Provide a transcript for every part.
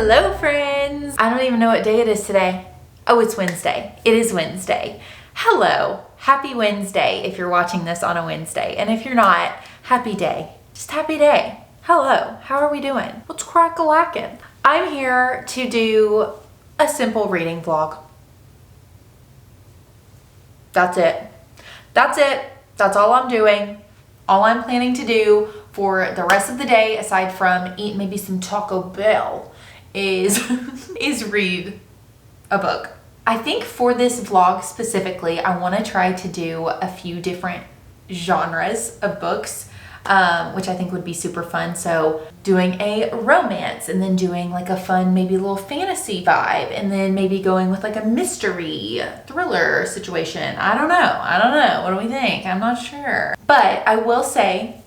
Hello friends! I don't even know what day it is today. Oh, it's Wednesday. It is Wednesday. Hello. Happy Wednesday if you're watching this on a Wednesday. And if you're not, happy day. Just happy day. Hello. How are we doing? What's crack-a-lackin'? I'm here to do a simple reading vlog. That's it. That's it. That's all I'm doing. All I'm planning to do for the rest of the day, aside from eat maybe some Taco Bell, is read a book. I think for this vlog specifically, I want to try to do a few different genres of books, which I think would be super fun. So doing a romance, and then doing like a fun, maybe a little fantasy vibe, and then maybe going with like a mystery thriller situation. I don't know. What do we think? I'm not sure. But I will say,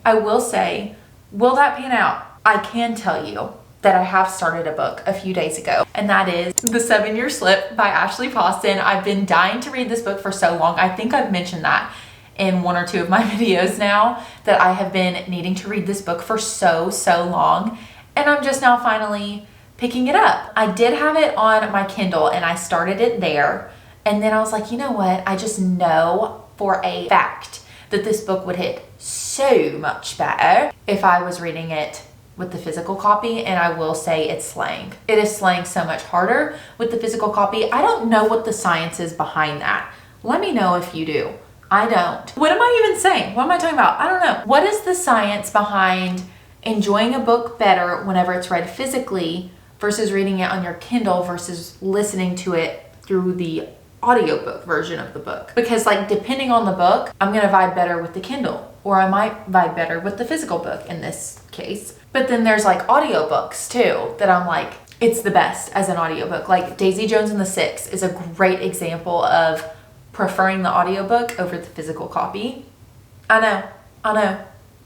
will that pan out? I can tell you that I have started a book a few days ago, and that is The 7-Year Slip by Ashley Poston. I've been dying to read this book for so long. I think I've mentioned that in one or two of my videos now, that I have been needing to read this book for so long, and I'm just now finally picking it up. I did have it on my Kindle and I started it there, and then I was like, you know what? I just know for a fact that this book would hit so much better if I was reading it with the physical copy, and I will say it's slaying. It is slaying so much harder with the physical copy. I don't know what the science is behind that. Let me know if you do. I don't. What am I even saying? What am I talking about? I don't know. What is the science behind enjoying a book better whenever it's read physically versus reading it on your Kindle versus listening to it through the audiobook version of the book? Because like, depending on the book, I'm gonna vibe better with the Kindle, or I might vibe better with the physical book in this case. But then there's like audiobooks too that I'm like, it's the best as an audiobook. Like Daisy Jones and the Six is a great example of preferring the audiobook over the physical copy. I know.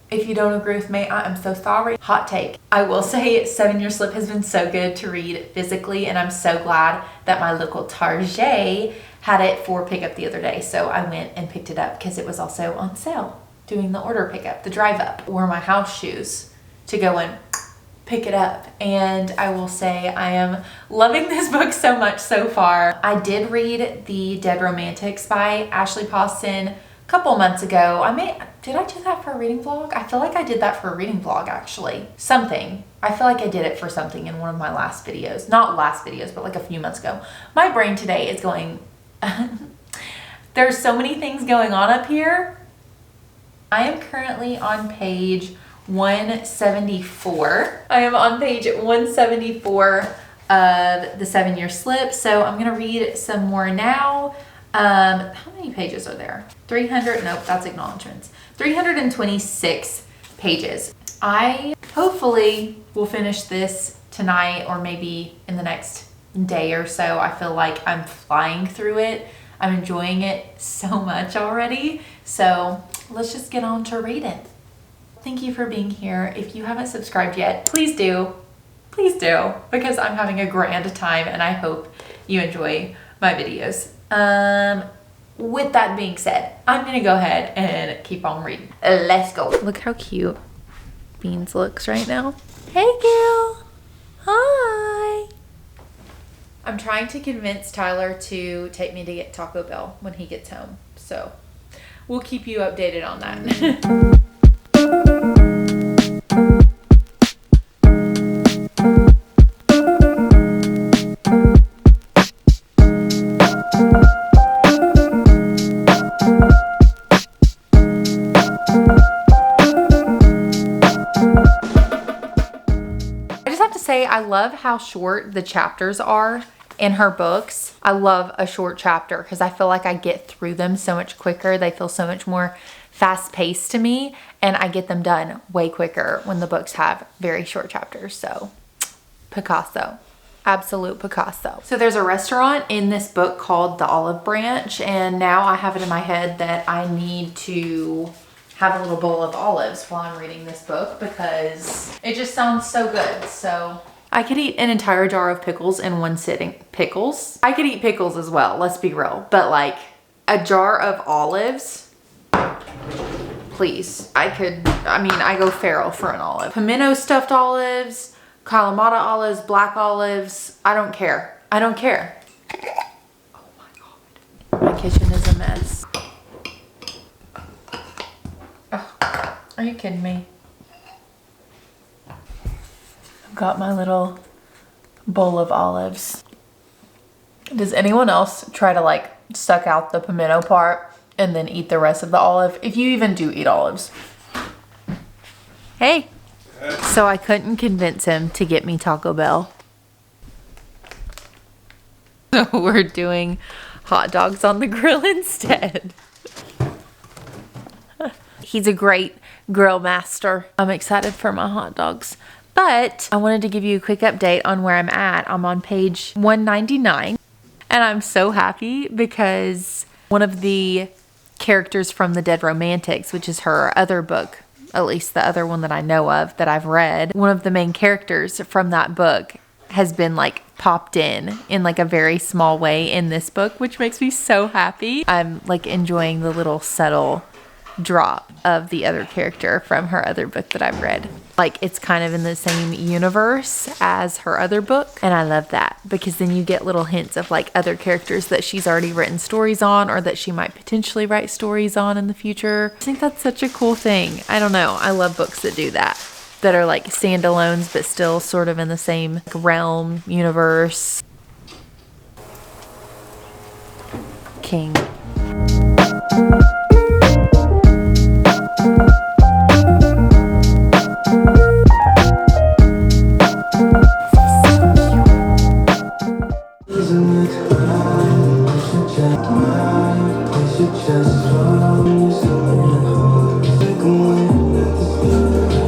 If you don't agree with me, I am so sorry. Hot take. I will say 7-Year Slip has been so good to read physically, and I'm so glad that my local Target had it for pickup the other day. So I went and picked it up because it was also on sale, doing the order pickup, the drive up. Wore my house shoes to go and pick it up. And I will say I am loving this book so much so far. I did read The Dead Romantics by Ashley Poston a couple months ago. Did I do that for a reading vlog? I feel like I did that for a reading vlog actually. Something. I feel like I did it for something in one of my last videos. Not last videos, but like a few months ago. My brain today is going, there's so many things going on up here. I am currently on page 174. I am on page 174 of The 7-Year Slip. So I'm gonna read some more now. How many pages are there? 300, nope, that's acknowledgements. 326 pages. I hopefully will finish this tonight or maybe in the next day or so. I feel like I'm flying through it. I'm enjoying it so much already. So let's just get on to reading. Thank you for being here. If you haven't subscribed yet, please do. Please do, because I'm having a grand time and I hope you enjoy my videos. With that being said, I'm gonna go ahead and keep on reading. Let's go. Look how cute Beans looks right now. Hey girl. Hi. I'm trying to convince Tyler to take me to get Taco Bell when he gets home. So we'll keep you updated on that. I love how short the chapters are in her books. I love a short chapter because I feel like I get through them so much quicker. They feel so much more fast-paced to me, and I get them done way quicker when the books have very short chapters. So Picasso, absolute Picasso. So there's a restaurant in this book called The Olive Branch, and now I have it in my head that I need to have a little bowl of olives while I'm reading this book because it just sounds so good. So I could eat an entire jar of pickles in one sitting. Pickles? I could eat pickles as well, let's be real. But like a jar of olives, please. I go feral for an olive. Pimento stuffed olives, Kalamata olives, black olives. I don't care. I don't care. Oh my God. My kitchen is a mess. Oh, are you kidding me? I've got my little bowl of olives. Does anyone else try to like suck out the pimento part and then eat the rest of the olive? If you even do eat olives. Hey. So I couldn't convince him to get me Taco Bell. So we're doing hot dogs on the grill instead. He's a great grill master. I'm excited for my hot dogs. But I wanted to give you a quick update on where I'm at. I'm on page 199. And I'm so happy because one of the characters from The Dead Romantics, which is her other book, at least the other one that I know of that I've read, one of the main characters from that book has been like popped in like a very small way in this book, which makes me so happy. I'm like enjoying the little subtle drop of the other character from her other book that I've read. Like it's kind of in the same universe as her other book, and I love that because then you get little hints of like other characters that she's already written stories on or that she might potentially write stories on in the future. I think that's such a cool thing. I don't know. I love books that do that are like standalones but still sort of in the same realm, universe. King.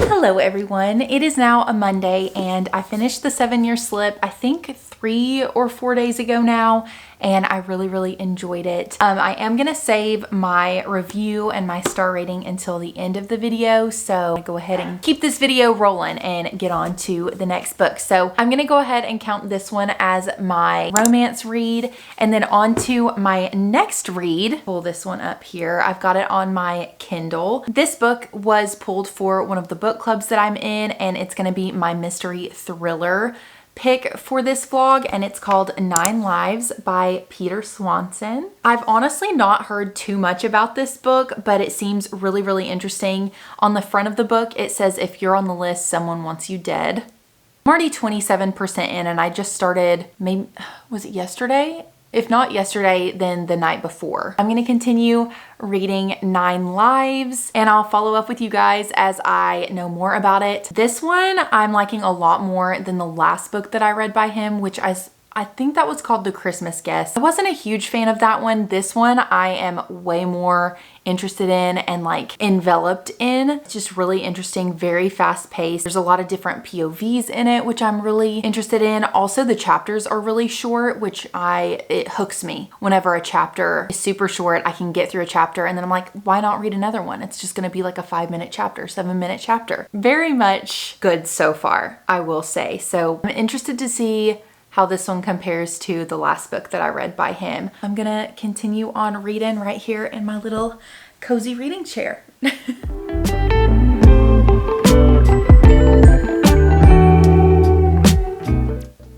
Hello everyone, it is now a Monday and I finished the 7-year slip I think 3 or 4 days ago now, and I really enjoyed it. I am gonna save my review and my star rating until the end of the video, so go ahead and keep this video rolling and get on to the next book. So I'm gonna go ahead and count this one as my romance read, and then on to my next read. Pull this one up here. I've got it on my Kindle. This book was pulled for one of the book clubs that I'm in, and it's gonna be my mystery thriller pick for this vlog, and it's called 9 Lives by Peter Swanson. I've honestly not heard too much about this book, but it seems really interesting. On the front of the book, it says, if you're on the list, someone wants you dead. I'm already 27% in, and I just started, maybe, was it yesterday? If not yesterday, then the night before. I'm gonna continue reading 9 Lives, and I'll follow up with you guys as I know more about it. This one I'm liking a lot more than the last book that I read by him, which I think that was called The Christmas Guest. I wasn't a huge fan of that one. This one I am way more interested in and like enveloped in. It's just really interesting, very fast paced. There's a lot of different POVs in it, which I'm really interested in. Also, the chapters are really short, which it hooks me. Whenever a chapter is super short, I can get through a chapter and then I'm like, why not read another one? It's just gonna be like a 5-minute chapter, 7-minute chapter. Very much good so far, I will say. So I'm interested to see how this one compares to the last book that I read by him. I'm gonna continue on reading right here in my little cozy reading chair.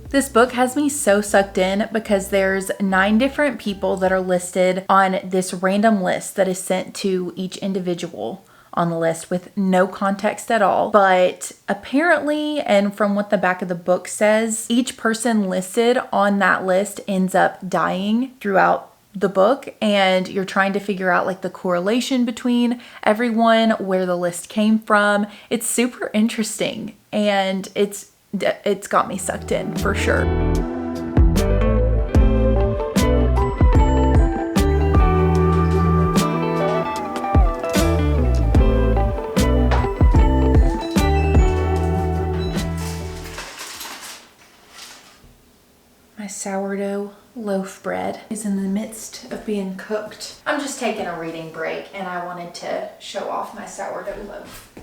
This book has me so sucked in because there's 9 different people that are listed on this random list that is sent to each individual on the list with no context at all. But apparently, and from what the back of the book says, each person listed on that list ends up dying throughout the book, and you're trying to figure out like the correlation between everyone, where the list came from. It's super interesting, and it's got me sucked in for sure. My sourdough loaf bread is in the midst of being cooked. I'm just taking a reading break and I wanted to show off my sourdough loaf.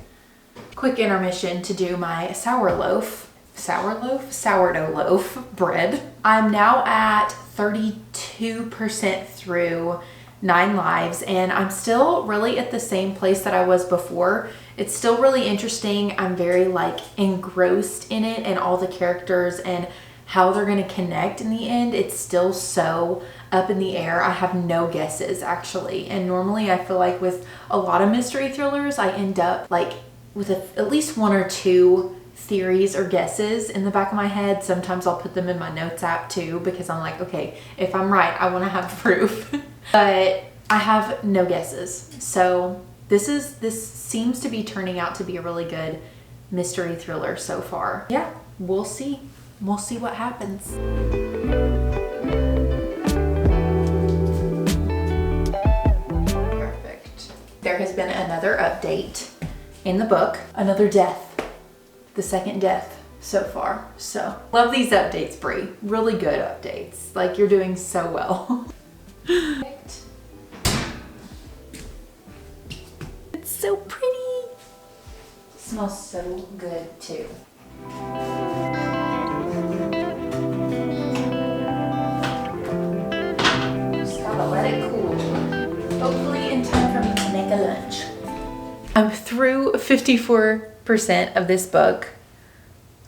Quick intermission to do my sourdough loaf bread. I'm now at 32% through 9 Lives, and I'm still really at the same place that I was before. It's still really interesting. I'm very like engrossed in it and all the characters and how they're going to connect in the end. It's still so up in the air. I have no guesses actually. And normally I feel like with a lot of mystery thrillers, I end up like with at least 1 or 2 theories or guesses in the back of my head. Sometimes I'll put them in my notes app too, because I'm like, okay, if I'm right, I want to have proof. But I have no guesses. So this seems to be turning out to be a really good mystery thriller so far. Yeah, we'll see. We'll see what happens. Perfect. There has been another update in the book, another death. The second death so far. So love these updates, Brie. Really good updates. Like, you're doing so well. It's so pretty. It smells so good too. Just gotta let it cool. Hopefully in time for me to make a lunch. I'm through 54% of this book.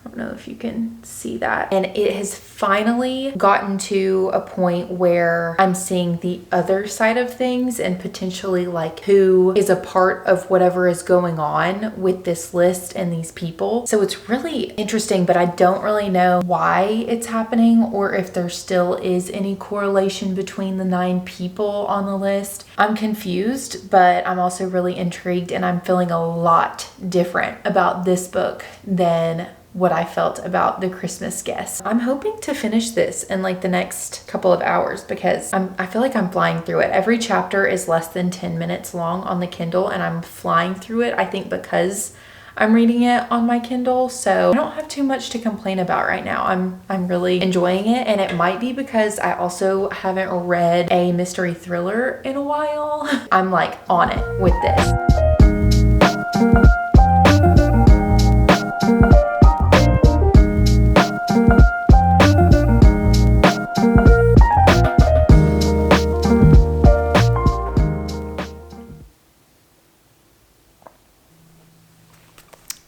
I don't know if you can see that. And it has finally gotten to a point where I'm seeing the other side of things and potentially like who is a part of whatever is going on with this list and these people. So it's really interesting, but I don't really know why it's happening or if there still is any correlation between the 9 people on the list. I'm confused, but I'm also really intrigued, and I'm feeling a lot different about this book than what I felt about The Christmas Guest. I'm hoping to finish this in like the next couple of hours because I feel like I'm flying through it. Every chapter is less than 10 minutes long on the Kindle, and I'm flying through it, I think because I'm reading it on my Kindle. So I don't have too much to complain about right now. I'm really enjoying it, and it might be because I also haven't read a mystery thriller in a while. I'm like on it with this.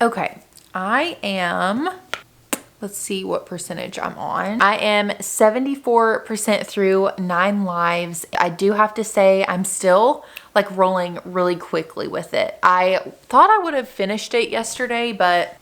Okay, I am, let's see what percentage I'm on. I am 74% through 9 Lives. I do have to say I'm still like rolling really quickly with it. I thought I would have finished it yesterday, but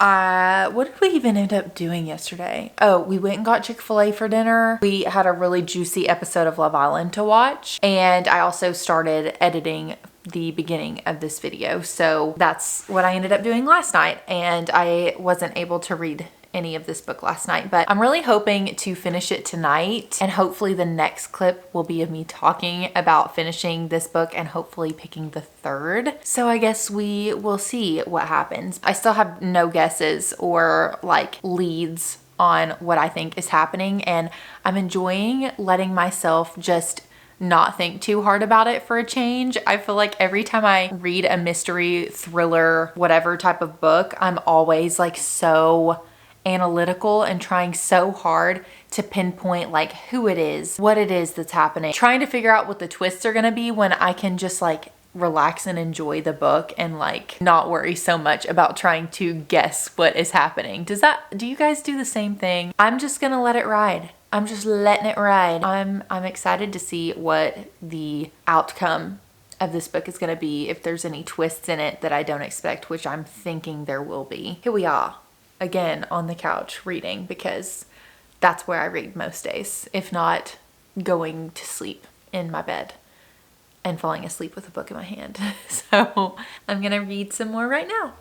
what did we even end up doing yesterday? Oh, we went and got Chick-fil-A for dinner. We had a really juicy episode of Love Island to watch, and I also started editing the beginning of this video. So that's what I ended up doing last night, and I wasn't able to read any of this book last night, but I'm really hoping to finish it tonight, and hopefully the next clip will be of me talking about finishing this book and hopefully picking the 3rd. So I guess we will see what happens. I still have no guesses or like leads on what I think is happening, and I'm enjoying letting myself just not think too hard about it for a change. I feel like every time I read a mystery, thriller, whatever type of book, I'm always like so analytical and trying so hard to pinpoint like who it is, what it is that's happening, trying to figure out what the twists are gonna be when I can just like relax and enjoy the book and like not worry so much about trying to guess what is happening. Do you guys do the same thing? I'm just gonna let it ride. I'm just letting it ride. I'm excited to see what the outcome of this book is going to be, if there's any twists in it that I don't expect, which I'm thinking there will be. Here we are again on the couch reading, because that's where I read most days, if not going to sleep in my bed and falling asleep with a book in my hand. So I'm going to read some more right now.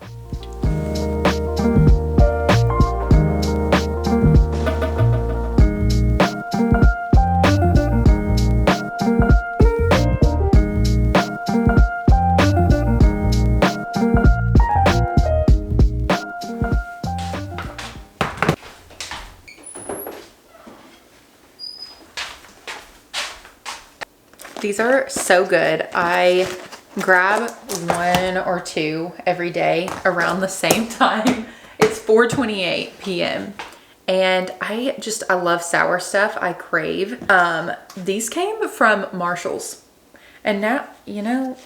These are so good. I grab 1 or 2 every day around the same time. It's 4:28 p.m. and I love sour stuff. I crave. These came from Marshall's, And now, you know,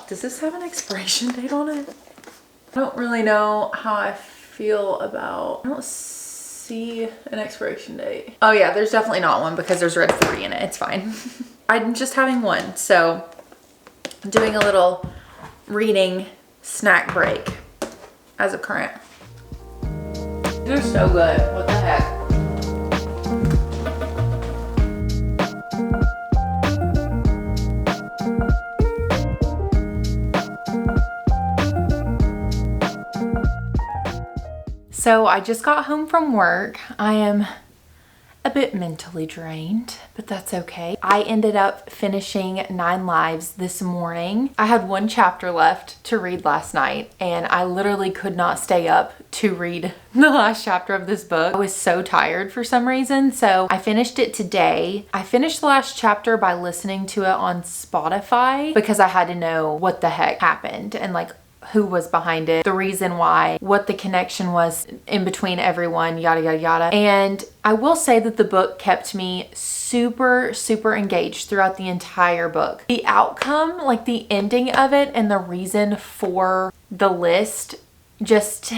does this have an expiration date on it? I don't really know how I feel about, I don't see an expiration date. Oh yeah, there's definitely not one because there's red 3 in it. It's fine. I'm just having one. So I'm doing a little reading snack break as of current. They're so good. What the heck? So I just got home from work. I am a bit mentally drained, but that's okay. I ended up finishing 9 Lives this morning. I had 1 chapter left to read last night, and I literally could not stay up to read the last chapter of this book. I was so tired for some reason, so I finished it today. I finished the last chapter by listening to it on Spotify because I had to know what the heck happened and like who was behind it, the reason why, what the connection was in between everyone, yada, yada, yada. And I will say that the book kept me super, super engaged throughout the entire book. The outcome, like the ending of it and the reason for the list, just,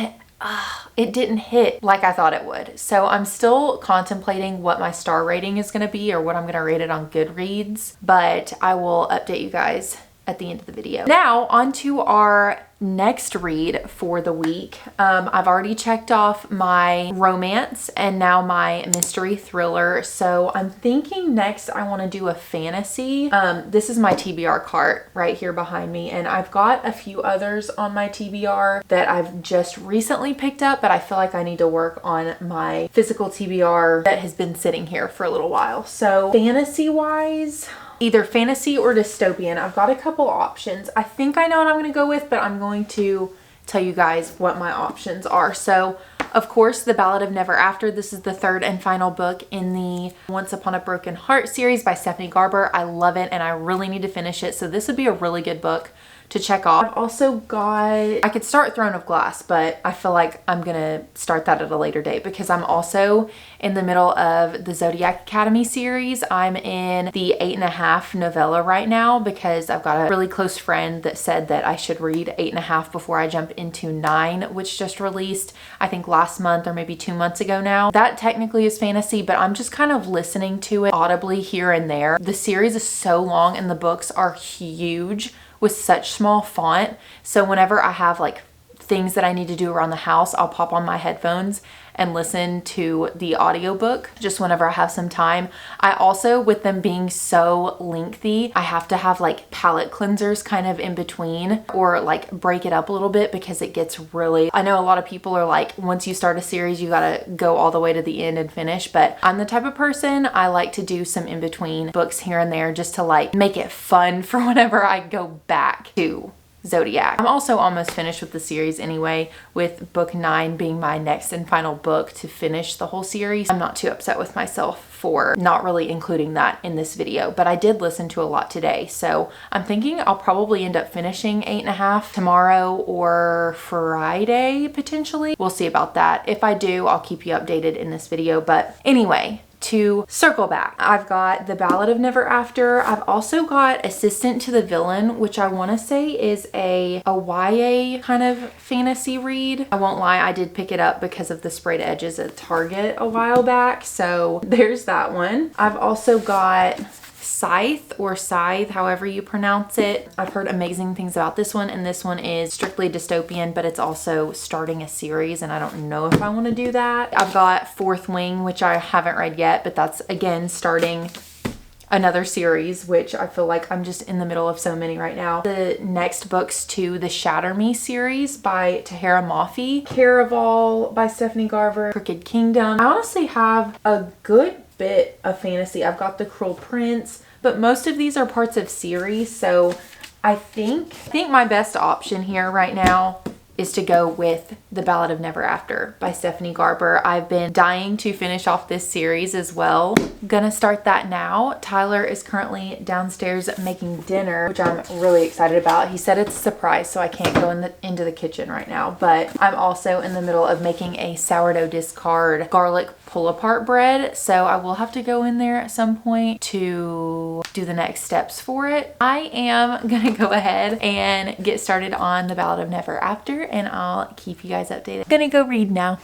it didn't hit like I thought it would. So I'm still contemplating what my star rating is going to be or what I'm going to rate it on Goodreads, but I will update you guys at the end of the video. Now on to our next read for the week. I've already checked off my romance and now my mystery thriller. So I'm thinking next I want to do a fantasy. This is my TBR cart right here behind me, and I've got a few others on my TBR that I've just recently picked up, but I feel like I need to work on my physical TBR that has been sitting here for a little while. So fantasy wise, either fantasy or dystopian. I've got a couple options. I think I know what I'm going to go with, but I'm going to tell you guys what my options are. So, of course, The Ballad of Never After. This is the 3rd and final book in the Once Upon a Broken Heart series by Stephanie Garber. I love it and I really need to finish it. So this would be a really good book to check off. I've also got, I could start Throne of Glass, but I feel like I'm gonna start that at a later date because I'm also in the middle of the Zodiac Academy series. I'm in the 8.5 novella right now because I've got a really close friend that said that I should read 8.5 before I jump into 9, which just released, I think last month or maybe 2 months ago now. That technically is fantasy, but I'm just kind of listening to it audibly here and there. The series is so long and the books are huge with such small font. So whenever I have like things that I need to do around the house, I'll pop on my headphones and listen to the audiobook just whenever I have some time. I also, with them being so lengthy, I have to have like palate cleansers kind of in between or like break it up a little bit because it gets really, I know a lot of people are like, once you start a series, you gotta go all the way to the end and finish, but I'm the type of person, I like to do some in between books here and there just to like make it fun for whenever I go back to Zodiac. I'm also almost finished with the series anyway, with book 9 being my next and final book to finish the whole series. I'm not too upset with myself for not really including that in this video, but I did listen to a lot today. So I'm thinking I'll probably end up finishing 8.5 tomorrow or Friday potentially. We'll see about that. If I do, I'll keep you updated in this video. But anyway, to circle back, I've got The Ballad of Never After. I've also got Assistant to the Villain, which I want to say is a YA kind of fantasy read. I won't lie, I did pick it up because of the sprayed edges at Target a while back. So there's that one. I've also got Scythe or Scythe, however you pronounce it. I've heard amazing things about this one, and this one is strictly dystopian, but it's also starting a series, and I don't know if I want to do that. I've got Fourth Wing, which I haven't read yet, but that's again starting another series, which I feel like I'm just in the middle of so many right now. The next books to the Shatter Me series by Tahereh Mafi, Caraval by Stephanie Garber, Crooked Kingdom. I honestly have a good bit of fantasy. I've got The Cruel Prince, but most of these are parts of series, so I think my best option here right now is to go with The Ballad of Never After by Stephanie Garber. I've been dying to finish off this series as well. Gonna start that now. Tyler is currently downstairs making dinner, which I'm really excited about. He said it's a surprise, so I can't go into the kitchen right now, but I'm also in the middle of making a sourdough discard garlic pull apart bread, so I will have to go in there at some point to do the next steps for it. I am gonna go ahead and get started on The Ballad of Never After, and I'll keep you guys updated. I'm gonna go read now.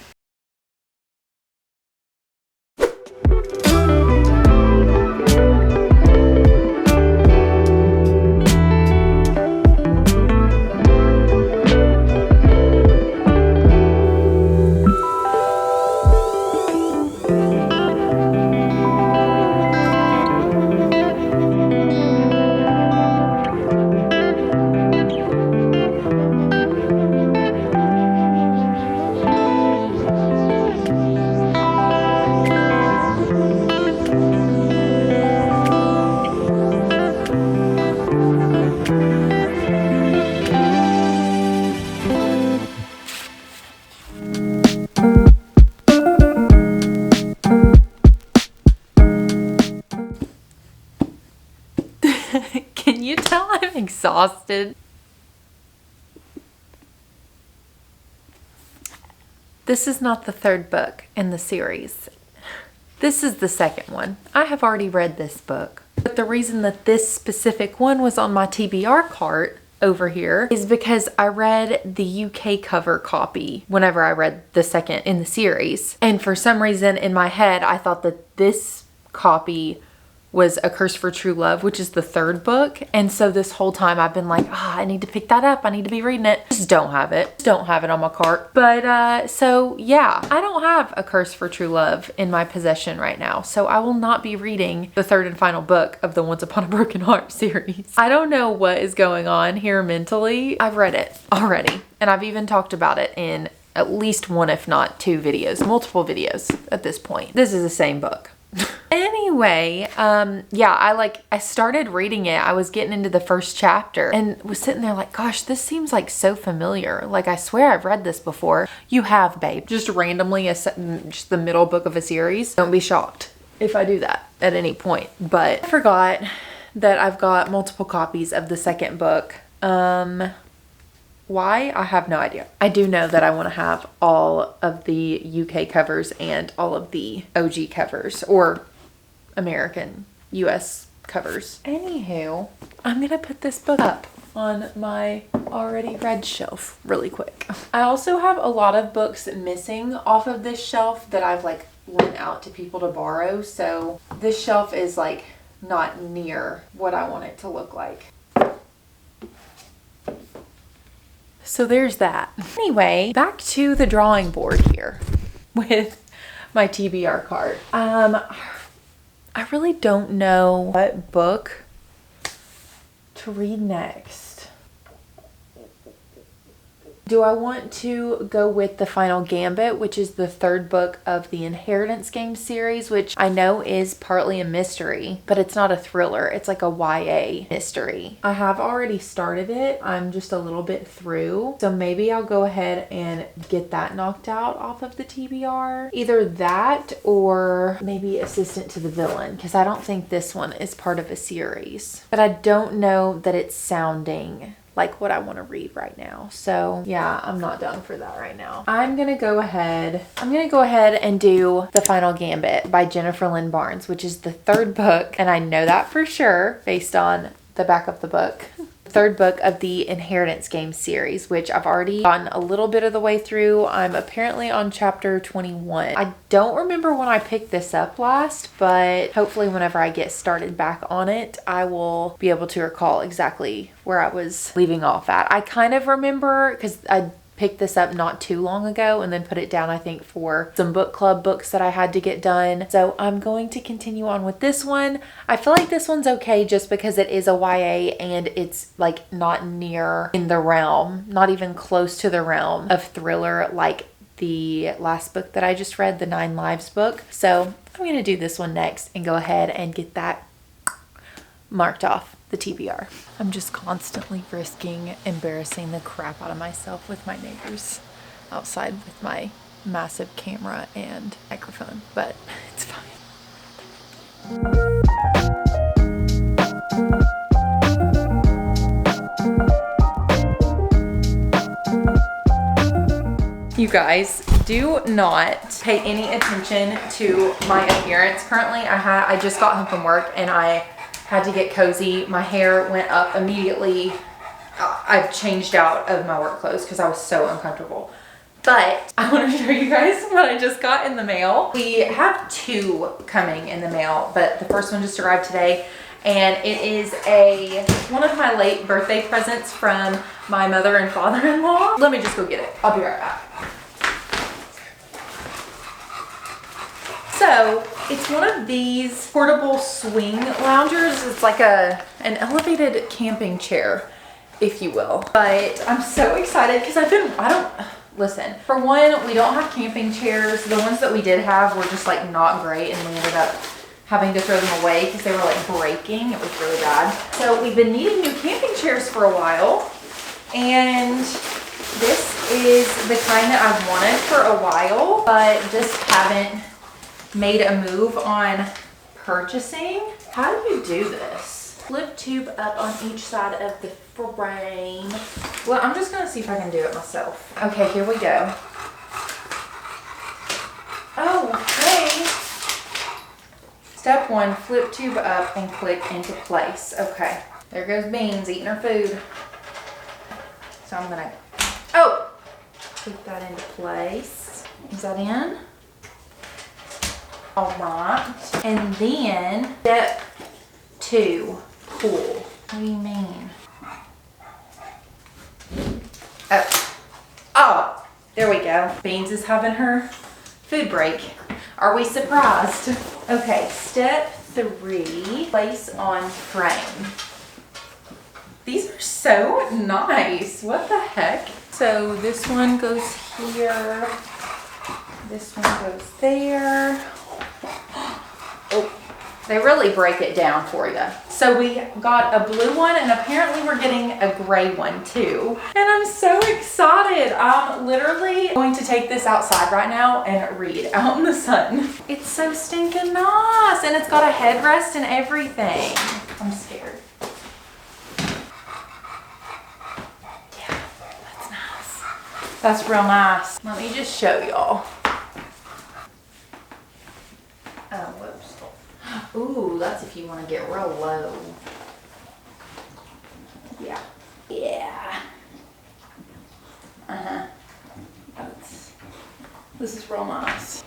Can you tell I'm exhausted? This is not the third book in the series. This is the second one. I have already read this book, but the reason that this specific one was on my TBR cart over here is because I read the UK cover copy whenever I read the second in the series. And for some reason in my head, I thought that this copy was A Curse for True Love, which is the third book. And so this whole time I've been like, I need to pick that up. I need to be reading it. Just don't have it. Just don't have it on my cart. But so yeah, I don't have A Curse for True Love in my possession right now. So I will not be reading the third and final book of the Once Upon a Broken Heart series. I don't know what is going on here mentally. I've read it already. And I've even talked about it in at least one, if not two videos, multiple videos at this point. This is the same book. Anyway, yeah, I started reading it. I was getting into the first chapter and was sitting there like, gosh, this seems like so familiar. Like, I swear I've read this before. You have, babe. Just randomly, just the middle book of a series. Don't be shocked if I do that at any point. But I forgot that I've got multiple copies of the second book. Why? I have no idea. I do know that I want to have all of the UK covers and all of the OG covers, or American US covers. Anywho, I'm gonna put this book up on my already read shelf really quick. I also have a lot of books missing off of this shelf that I've like lent out to people to borrow. So this shelf is like not near what I want it to look like. So there's that. Anyway, back to the drawing board here with my TBR cart. I really don't know what book to read next. Do I want to go with The Final Gambit, which is the third book of the Inheritance Game series, which I know is partly a mystery, but it's not a thriller. It's like a YA mystery. I have already started it. I'm just a little bit through. So maybe I'll go ahead and get that knocked out off of the TBR. Either that or maybe Assistant to the Villain, because I don't think this one is part of a series. But I don't know that it's sounding like what I want to read right now. So yeah, I'm not done for that right now. I'm gonna go ahead and do The Final Gambit by Jennifer Lynn Barnes, which is the third book, and I know that for sure based on the back of the book. Third book of the Inheritance Game series, which I've already gotten a little bit of the way through. I'm apparently on chapter 21. I don't remember when I picked this up last, but hopefully whenever I get started back on it, I will be able to recall exactly where I was leaving off at. I kind of remember because I picked this up not too long ago and then put it down, I think, for some book club books that I had to get done. So I'm going to continue on with this one. I feel like this one's okay just because it is a YA and it's like not near in the realm, not even close to the realm of thriller like the last book that I just read, the 9 Lives book. So I'm going to do this one next and go ahead and get that marked off the TBR. I'm just constantly risking embarrassing the crap out of myself with my neighbors outside with my massive camera and microphone, but it's fine. You guys, do not pay any attention to my appearance. Currently, I just got home from work and I had to get cozy. My hair went up immediately. I changed out of my work clothes because I was so uncomfortable. But I want to show you guys what I just got in the mail. We have 2 coming in the mail, but the first one just arrived today. And it is one of my late birthday presents from my mother and father-in-law. Let me just go get it. I'll be right back. So it's one of these portable swing loungers. It's like an elevated camping chair, if you will. But I'm so excited because listen, for one, we don't have camping chairs. The ones that we did have were just like not great, and we ended up having to throw them away because they were like breaking. It was really bad. So we've been needing new camping chairs for a while, and this is the kind that I've wanted for a while, but just haven't made a move on purchasing. How do you do this? Flip tube up on each side of the frame. Well, I'm just gonna see if I can do it myself. Okay, here we go. Oh, okay. Step 1, flip tube up and click into place. Okay, there goes Beans eating her food. So I'm gonna, click that into place. Is that in? All right. And then step 2, pull. What do you mean? Oh, there we go. Beans is having her food break. Are we surprised? Okay, step 3, place on frame. These are so nice. What the heck? So this one goes here. This one goes there. Oh, they really break it down for you. So we got a blue one, and apparently we're getting a gray one too. And I'm so excited. I'm literally going to take this outside right now and read out in the sun. It's so stinking nice, and it's got a headrest and everything. I'm scared. Yeah, that's nice. That's real nice. Let me just show y'all. Oh, whoops. Ooh, that's if you want to get real low. Yeah. Yeah. Uh-huh. This is real nice.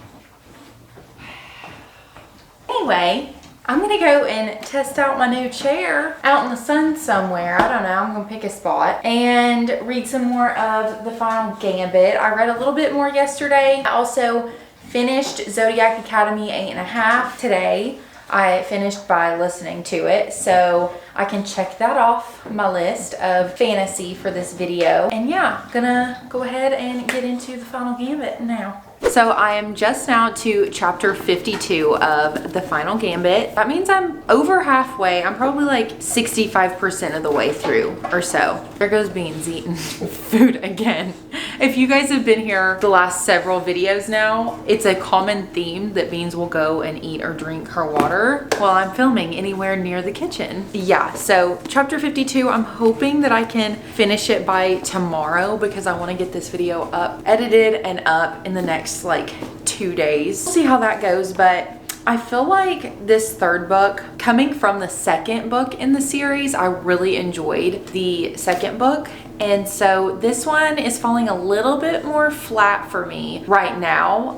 Anyway, I'm gonna go and test out my new chair out in the sun somewhere. I don't know, I'm gonna pick a spot and read some more of The Final Gambit. I read a little bit more yesterday. I also finished Zodiac Academy 8.5 today. I finished by listening to it, so I can check that off my list of fantasy for this video. And yeah, gonna go ahead and get into The Final Gambit now. So I am just now to chapter 52 of The Final Gambit. That means I'm over halfway. I'm probably like 65% of the way through or so. There goes Beans eating food again. If you guys have been here the last several videos now, it's a common theme that Beans will go and eat or drink her water while I'm filming anywhere near the kitchen. Yeah, so chapter 52, I'm hoping that I can finish it by tomorrow because I want to get this video up, edited and up in the next like 2 days. See how that goes, but I feel like this third book, coming from the second book in the series, I really enjoyed the second book. And so this one is falling a little bit more flat for me right now.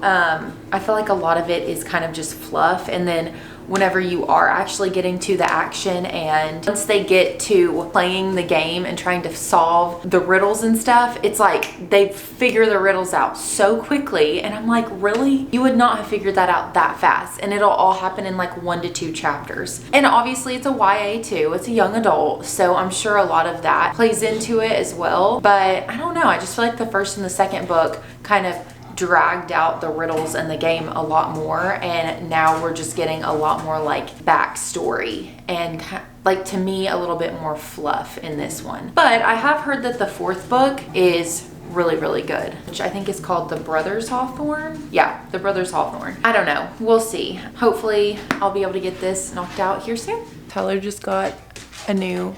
I feel like a lot of it is kind of just fluff, and then whenever you are actually getting to the action and once they get to playing the game and trying to solve the riddles and stuff, it's like they figure the riddles out so quickly, and I'm like, really? You would not have figured that out that fast, and it'll all happen in like 1 to 2 chapters. And obviously it's a YA too, it's a young adult, so I'm sure a lot of that plays into it as well. But I don't know, I just feel like the first and the second book kind of dragged out the riddles and the game a lot more, and now we're just getting a lot more like backstory and like, to me, a little bit more fluff in this one. But I have heard that the fourth book is really, really good, which I think is called The Brothers Hawthorne. Yeah, The Brothers Hawthorne. I don't know, we'll see. Hopefully I'll be able to get this knocked out here soon. Tyler just got a new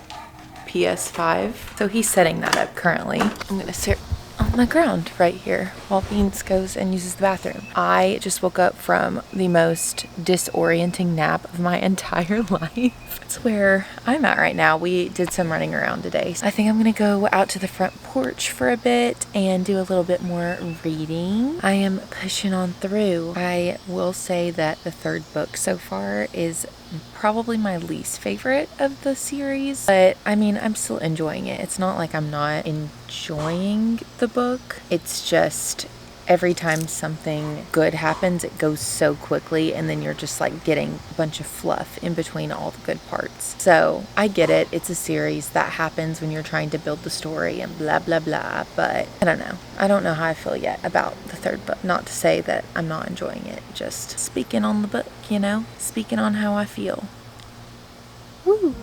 PS5, so he's setting that up currently. I'm gonna sit on on the ground right here while Beans goes and uses the bathroom. I just woke up from the most disorienting nap of my entire life. That's where I'm at right now. We did some running around today. I think I'm gonna go out to the front porch for a bit and do a little bit more reading. I am pushing on through. I will say that the third book so far is probably my least favorite of the series, but I mean, I'm still enjoying it. It's not like I'm not enjoying the book. It's just every time something good happens, it goes so quickly, and then you're just like getting a bunch of fluff in between all the good parts. So I get it. It's a series that happens when you're trying to build the story and blah, blah, blah. But I don't know. I don't know how I feel yet about the third book. Not to say that I'm not enjoying it. Just speaking on the book, you know? Speaking on how I feel. Woo!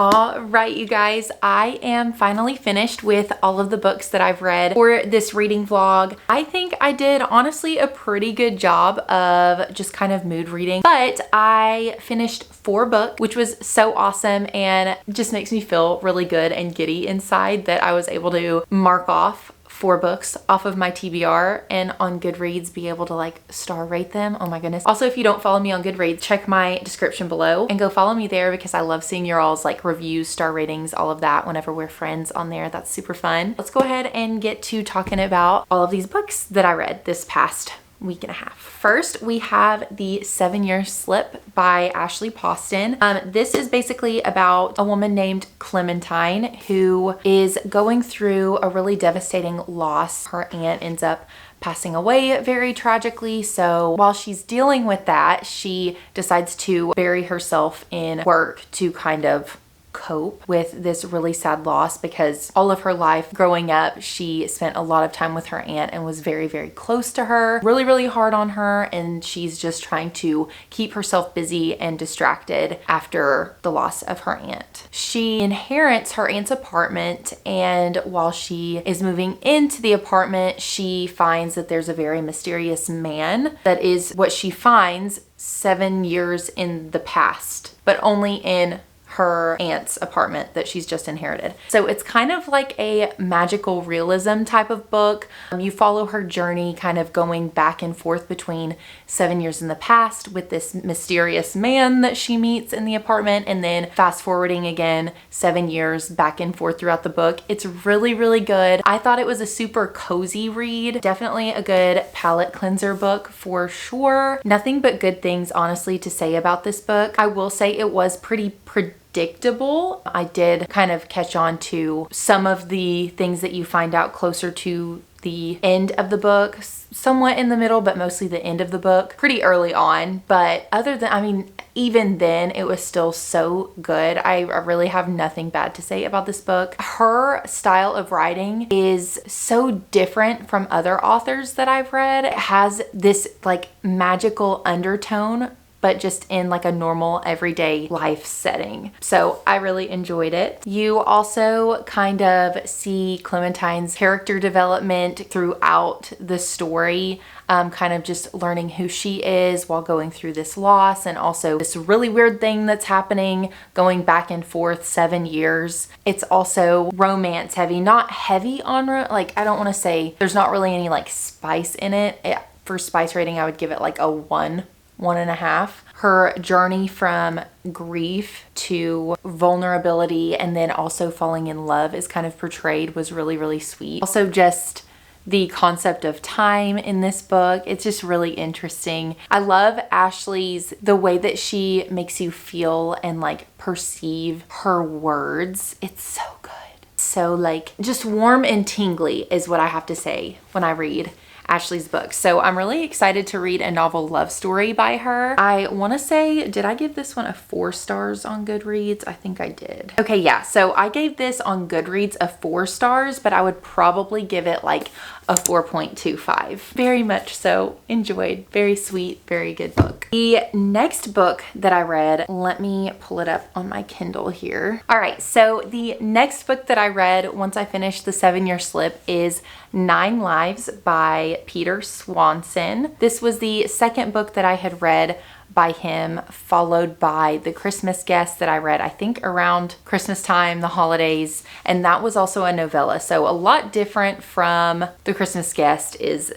Alright, you guys, I am finally finished with all of the books that I've read for this reading vlog. I think I did honestly a pretty good job of just kind of mood reading, but I finished 4 books, which was so awesome and just makes me feel really good and giddy inside that I was able to mark off 4 books off of my TBR and on Goodreads be able to like star rate them. Oh my goodness. Also, if you don't follow me on Goodreads, check my description below and go follow me there because I love seeing your all's like reviews, star ratings, all of that whenever we're friends on there. That's super fun. Let's go ahead and get to talking about all of these books that I read this past week and a half. First, we have The 7-Year Slip by Ashley Poston. This is basically about a woman named Clementine who is going through a really devastating loss. Her aunt ends up passing away very tragically. So while she's dealing with that, she decides to bury herself in work to kind of cope with this really sad loss because all of her life growing up she spent a lot of time with her aunt and was very, very close to her, really hard on her, and she's just trying to keep herself busy and distracted after the loss of her aunt. She inherits her aunt's apartment, and while she is moving into the apartment she finds that there's a very mysterious man that is what she finds 7 years in the past, but only in her aunt's apartment that she's just inherited. So it's kind of like a magical realism type of book. You follow her journey kind of going back and forth between 7 years in the past with this mysterious man that she meets in the apartment, and then fast forwarding again 7 years back and forth throughout the book. It's really good. I thought it was a super cozy read. Definitely a good palate cleanser book for sure. Nothing but good things honestly to say about this book. I will say it was pretty predictable. I did kind of catch on to some of the things that you find out closer to the end of the book, somewhat in the middle, but mostly the end of the book pretty early on. But other than, I mean, even then it was still so good. I really have nothing bad to say about this book. Her style of writing is so different from other authors that I've read. It has this like magical undertone, but just in like a normal everyday life setting. So I really enjoyed it. You also kind of see Clementine's character development throughout the story, kind of just learning who she is while going through this loss, and also this really weird thing that's happening going back and forth 7 years. It's also romance heavy, not heavy on, like I don't want to say there's not really any like spice in it. For spice rating, I would give it like a 1.5. Her journey from grief to vulnerability and then also falling in love is kind of portrayed was really sweet. Also just the concept of time in this book, it's just really interesting. I love Ashley's, the way that she makes you feel and like perceive her words. It's so good. So like just warm and tingly is what I have to say when I read Ashley's books. So I'm really excited to read a novel love story by her. I want to say, did I give this one a 4 stars on Goodreads? I think I did. Okay, yeah. So I gave this on Goodreads a 4 stars, but I would probably give it like a 4.25. Very much so. Enjoyed. Very sweet, very good book. The next book that I read, let me pull it up on my Kindle here. All right, so the next book that I read once I finished The 7-Year Slip is 9 Lives by Peter Swanson. This was the second book that I had read by him, followed by The Christmas Guest that I read, I think around Christmas time, the holidays, and that was also a novella. So a lot different from The Christmas Guest is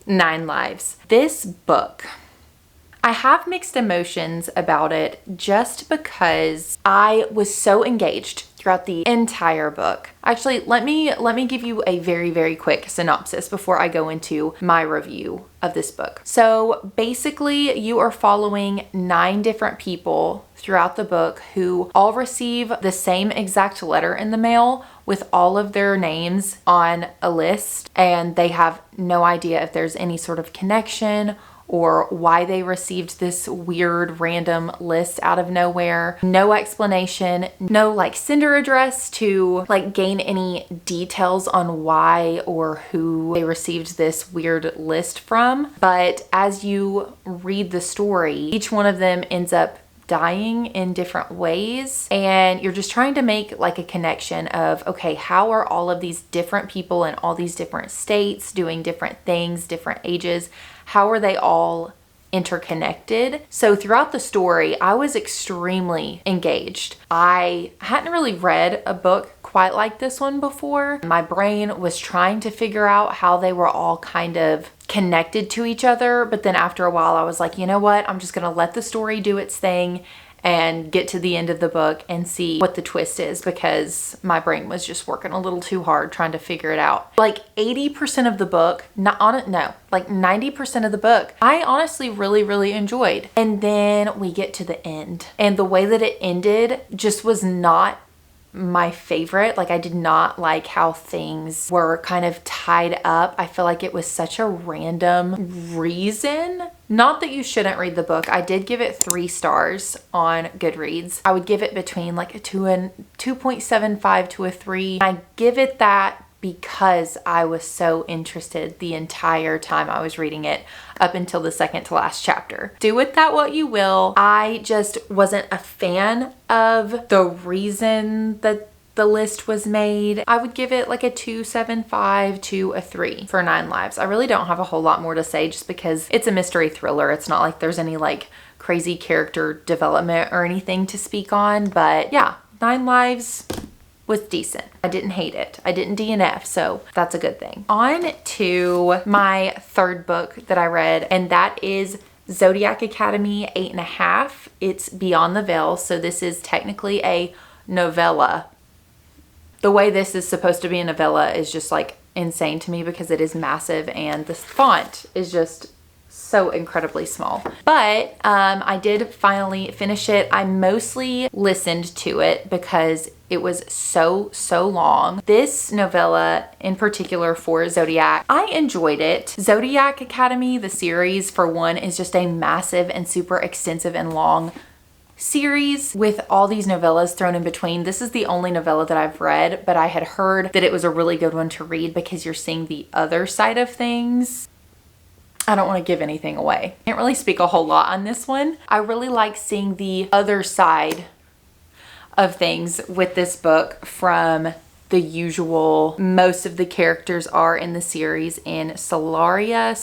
9 Lives. This book, I have mixed emotions about it just because I was so engaged throughout the entire book. Actually, let me give you a very, very quick synopsis before I go into my review of this book. So basically, you are following 9 different people throughout the book who all receive the same exact letter in the mail with all of their names on a list, and they have no idea if there's any sort of connection or why they received this weird random list out of nowhere. No explanation, no like sender address to like gain any details on why or who they received this weird list from. But as you read the story, each one of them ends up dying in different ways, and you're just trying to make like a connection of, okay, how are all of these different people in all these different states doing different things, different ages, how are they all interconnected? So throughout the story, I was extremely engaged. I hadn't really read a book quite like this one before. My brain was trying to figure out how they were all kind of connected to each other, but then after a while I was like, you know what, I'm just gonna let the story do its thing and get to the end of the book and see what the twist is, because my brain was just working a little too hard trying to figure it out. Like 80% of the book, like 90% of the book, I honestly really enjoyed. And then we get to the end, and the way that it ended just was not my favorite. Like, I did not like how things were kind of tied up. I feel like it was such a random reason. Not that you shouldn't read the book. I did give it 3 stars on Goodreads. I would give it between like a 2.75 to a 3. I give it that because I was so interested the entire time I was reading it up until the second to last chapter. Do with that what you will. I just wasn't a fan of the reason that the list was made. I would give it like a 2.75 to a 3 for 9 Lives. I really don't have a whole lot more to say just because it's a mystery thriller. It's not like there's any like crazy character development or anything to speak on, but yeah, 9 Lives was decent. I didn't hate it. I didn't DNF, so that's a good thing. On to my third book that I read, and that is Zodiac Academy 8.5. It's Beyond the Veil, so this is technically a novella. The way this is supposed to be a novella is just like insane to me because it is massive and the font is just so incredibly small. But I did finally finish it. I mostly listened to it because it was so long. This novella in particular for Zodiac, I enjoyed it. Zodiac Academy, the series for one, is just a massive and super extensive and long series with all these novellas thrown in between. This is the only novella that I've read, but I had heard that it was a really good one to read because you're seeing the other side of things. I don't want to give anything away. Can't really speak a whole lot on this one. I really like seeing the other side of things with this book from the usual. Most of the characters are in the series in Solaria.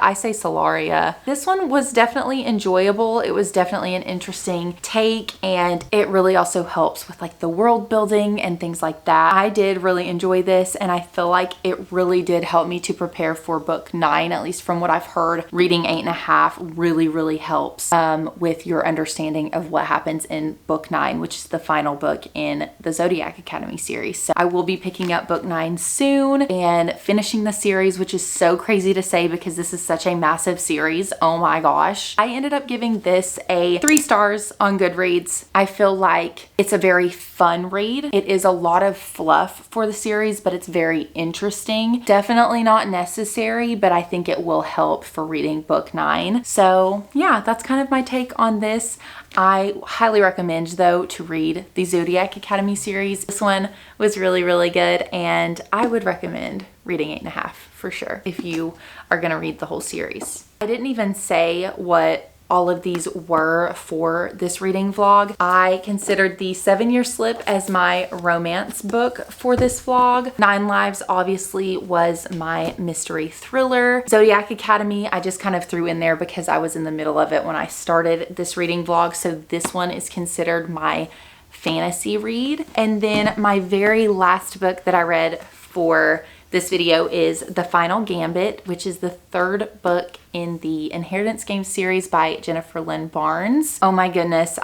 I say Solaria. This one was definitely enjoyable. It was definitely an interesting take, and it really also helps with like the world building and things like that. I did really enjoy this, and I feel like it really did help me to prepare for book 9, at least from what I've heard. Reading 8.5 really helps with your understanding of what happens in book 9, which is the final book in the Zodiac Academy series. So So I will be picking up book 9 soon and finishing the series, which is so crazy to say because this is such a massive series. Oh my gosh. I ended up giving this a 3 stars on Goodreads. I feel like it's a very fun read. It is a lot of fluff for the series, but it's very interesting. Definitely not necessary, but I think it will help for reading book 9. So yeah, that's kind of my take on this. I highly recommend though to read the Zodiac Academy series. This one was really, really good, and I would recommend reading 8.5 for sure if you are gonna read the whole series. I didn't even say what all of these were for this reading vlog. I considered the 7 Year Slip as my romance book for this vlog. 9 Lives obviously was my mystery thriller. Zodiac Academy I just kind of threw in there because I was in the middle of it when I started this reading vlog, so this one is considered my fantasy read. And then my very last book that I read for this video is The Final Gambit, which is the 3rd book in the Inheritance Games series by Jennifer Lynn Barnes. Oh my goodness,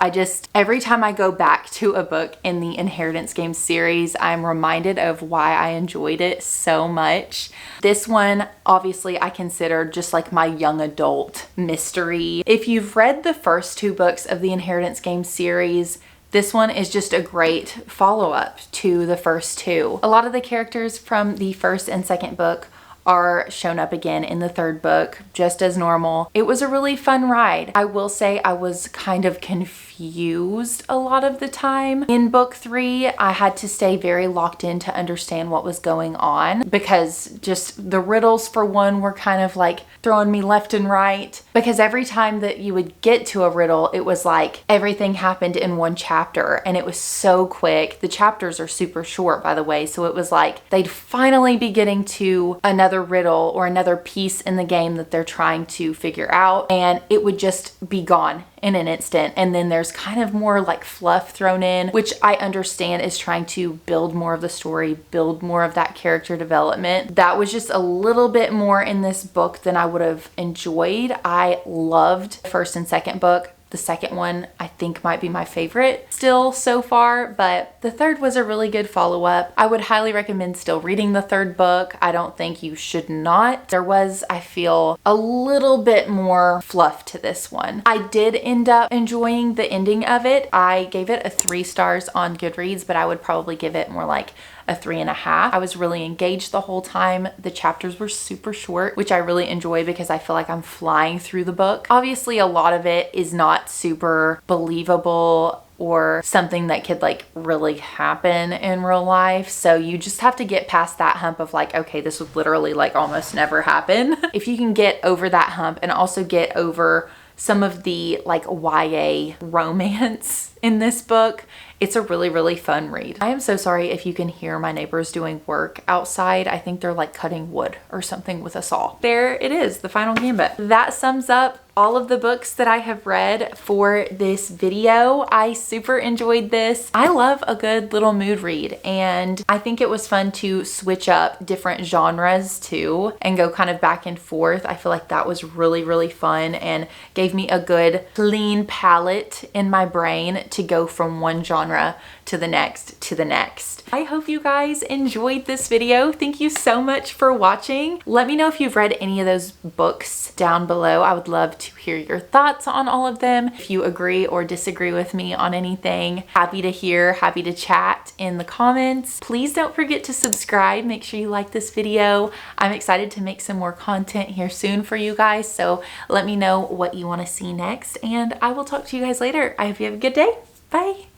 every time I go back to a book in the Inheritance Games series, I'm reminded of why I enjoyed it so much. This one, obviously, I considered just like my young adult mystery. If you've read the first 2 books of the Inheritance Games series, this one is just a great follow-up to the first 2. A lot of the characters from the first and second book are shown up again in the 3rd book, just as normal. It was a really fun ride. I will say I was kind of confused a lot of the time. In book 3, I had to stay very locked in to understand what was going on because just the riddles for one were kind of like throwing me left and right, because every time that you would get to a riddle, it was like everything happened in one chapter and it was so quick. The chapters are super short, by the way, so it was like they'd finally be getting to another riddle or another piece in the game that they're trying to figure out, and it would just be gone in an instant. And then there's kind of more like fluff thrown in, which I understand is trying to build more of the story, build more of that character development. That was just a little bit more in this book than I would have enjoyed. I loved the first and second book. The second one I think might be my favorite still so far, but the 3rd was a really good follow-up. I would highly recommend still reading the 3rd book. I don't think you should not. There was, I feel, a little bit more fluff to this one. I did end up enjoying the ending of it. I gave it a 3 stars on Goodreads, but I would probably give it more like a 3.5. I was really engaged the whole time. The chapters were super short, which I really enjoy because I feel like I'm flying through the book. Obviously, a lot of it is not super believable or something that could like really happen in real life. So you just have to get past that hump of like, okay, this would literally like almost never happen. If you can get over that hump and also get over some of the like YA romance in this book, it's a really, really fun read. I am so sorry if you can hear my neighbors doing work outside. I think they're like cutting wood or something with a saw. There it is, The Final Gambit. That sums up all of the books that I have read for this video. I super enjoyed this. I love a good little mood read, and I think it was fun to switch up different genres too and go kind of back and forth. I feel like that was really, really fun and gave me a good clean palette in my brain to go from one genre to the next to the next. I hope you guys enjoyed this video. Thank you so much for watching. Let me know if you've read any of those books down below. I would love to hear your thoughts on all of them. If you agree or disagree with me on anything, happy to hear, happy to chat in the comments. Please don't forget to subscribe. Make sure you like this video. I'm excited to make some more content here soon for you guys, so let me know what you want to see next, and I will talk to you guys later. I hope you have a good day. Bye.